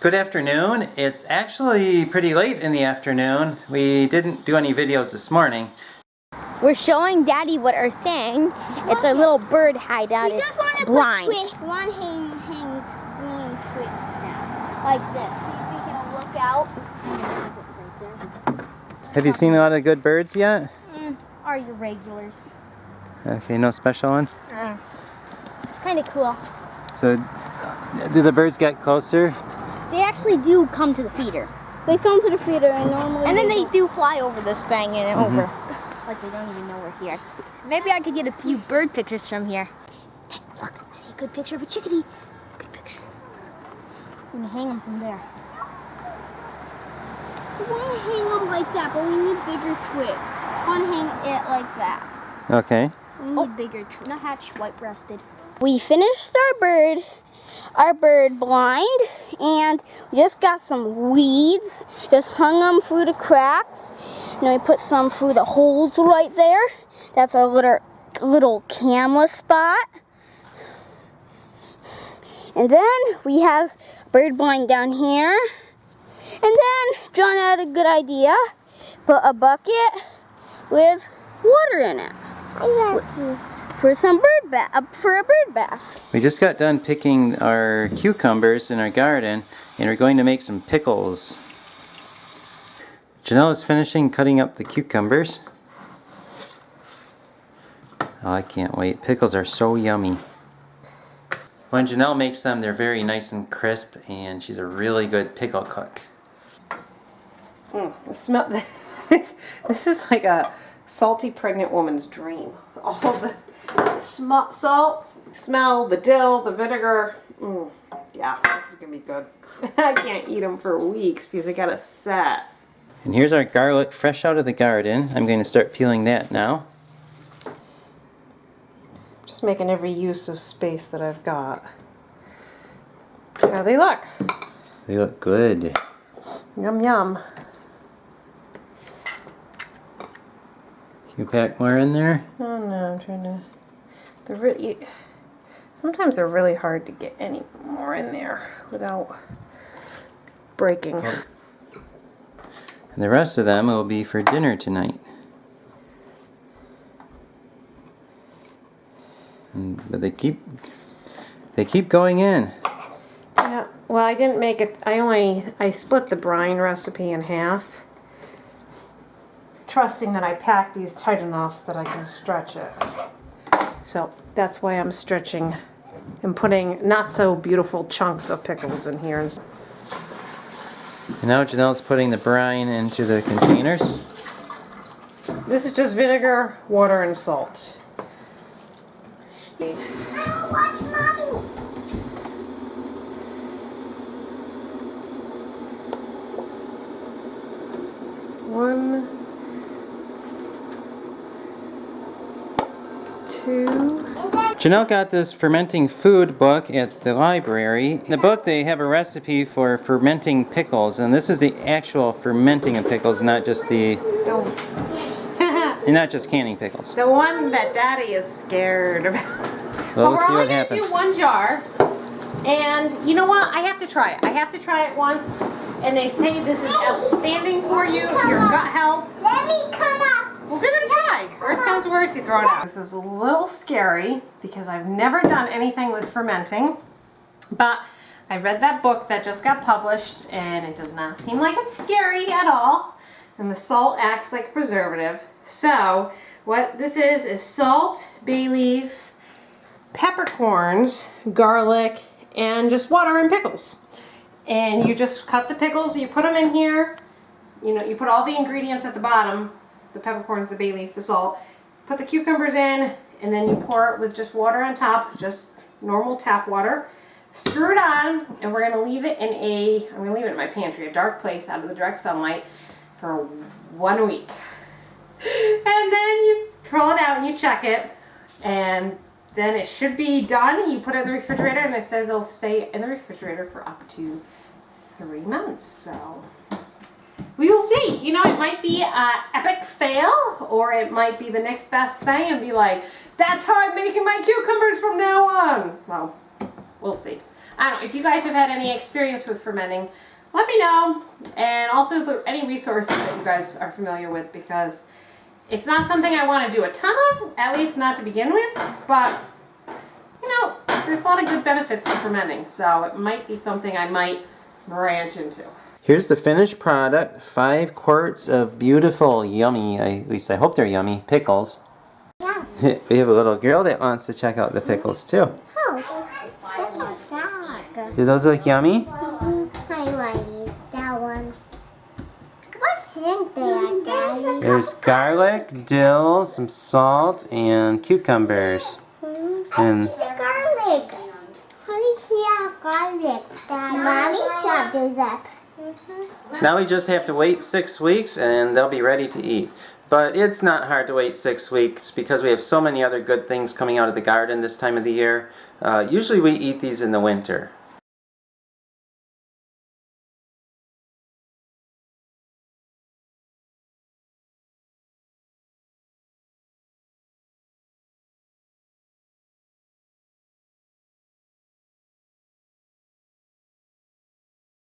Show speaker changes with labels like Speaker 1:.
Speaker 1: Good afternoon. It's actually pretty late in the afternoon. We didn't do any videos this morning.
Speaker 2: We're showing Daddy what our thing. It's our little bird hideout. It's blind.
Speaker 3: We want to hang green twigs down, like this. We can look out.
Speaker 1: Have you seen a lot of good birds yet?
Speaker 2: Are your regulars?
Speaker 1: Okay, no special ones?
Speaker 2: It's kind of cool.
Speaker 1: So, do the birds get closer?
Speaker 2: They actually do come to the feeder.
Speaker 3: They come to the feeder and normally.
Speaker 2: And then they do fly over this thing and over. Like they don't even know we're here. Maybe I could get a few bird pictures from here. Look, I see a good picture of a chickadee. Good picture. I'm gonna hang them from there.
Speaker 3: We want to hang them like that, but we need bigger twigs. I want to hang it like that.
Speaker 1: Okay.
Speaker 3: We need bigger twigs.
Speaker 2: Nuthatch, white-breasted.
Speaker 3: We finished our bird blind, and we just got some weeds. Just hung them through the cracks. And then we put some through the holes right there. That's a little camera spot. And then we have bird blind down here. And then John had a good idea. Put a bucket with water in it. I want to. For a bird bath.
Speaker 1: We just got done picking our cucumbers in our garden, and we're going to make some pickles. Janelle is finishing cutting up the cucumbers. Oh, I can't wait. Pickles are so yummy. When Janelle makes them, they're very nice and crisp, and she's a really good pickle cook.
Speaker 4: The smell. This is like a salty pregnant woman's dream. All the salt, smell, the dill, the vinegar. Yeah, this is gonna be good. I can't eat them for weeks because they gotta set.
Speaker 1: And here's our garlic fresh out of the garden. I'm going to start peeling that now.
Speaker 4: Just making every use of space that I've got. How they look?
Speaker 1: They look good.
Speaker 4: Yum yum.
Speaker 1: Can you pack more in there?
Speaker 4: Oh no, I'm trying to. Sometimes they're really hard to get any more in there without breaking.
Speaker 1: And the rest of them will be for dinner tonight. But they keep going in.
Speaker 4: Yeah. Well, I didn't make it. I split the brine recipe in half, trusting that I packed these tight enough that I can stretch it. So that's why I'm stretching and putting not so beautiful chunks of pickles in here.
Speaker 1: And now Janelle's putting the brine into the containers.
Speaker 4: This is just vinegar, water, and salt. One, two.
Speaker 1: Janelle got this fermenting food book at the library. In the book they have a recipe for fermenting pickles, and this is the actual fermenting of pickles, not just not just canning pickles.
Speaker 4: The one that Daddy is scared about.
Speaker 1: Well, we'll see
Speaker 4: We're
Speaker 1: what
Speaker 4: only
Speaker 1: happens.
Speaker 4: gonna do one jar, and you know what? I have to try it. I have to try it once, and they say this is outstanding for you, your gut health.
Speaker 3: Let me come up.
Speaker 4: We'll give it a try. Worst comes worst, you throw it out. This is a little scary because I've never done anything with fermenting, but I read that book that just got published, and it does not seem like it's scary at all. And the salt acts like a preservative. So what this is salt, bay leaf, peppercorns, garlic, and just water and pickles. And you just cut the pickles, you put them in here. You know, you put all the ingredients at the bottom, the peppercorns, the bay leaf, the salt. Put the cucumbers in, and then you pour it with just water on top, just normal tap water. Screw it on, and we're gonna leave it I'm gonna leave it in my pantry, a dark place out of the direct sunlight for 1 week. And then you pull it out and you check it, and then it should be done. You put it in the refrigerator, and it says it'll stay in the refrigerator for up to 3 months. So we will see. You know, it might be an epic fail, or it might be the next best thing and be like, that's how I'm making my cucumbers from now on. Well, we'll see. I don't know, if you guys have had any experience with fermenting, let me know. And also if there are any resources that you guys are familiar with, because it's not something I want to do a ton of, at least not to begin with, but you know, there's a lot of good benefits to fermenting, so it might be something I might branch into.
Speaker 1: Here's the finished product. 5 quarts of beautiful, yummy, at least I hope they're yummy, pickles.
Speaker 3: Yeah.
Speaker 1: We have a little girl that wants to check out the pickles too.
Speaker 3: Oh,
Speaker 1: Do those look yummy?
Speaker 3: I want to eat that one. What's in there, Daddy?
Speaker 1: There's garlic, dill, some salt, and cucumbers. And
Speaker 3: The garlic. Honey, here, garlic. Mommy chopped those up.
Speaker 1: now we just have to wait 6 weeks and they'll be ready to eat. But it's not hard to wait 6 weeks because we have so many other good things coming out of the garden this time of the year. Usually we eat these in the winter.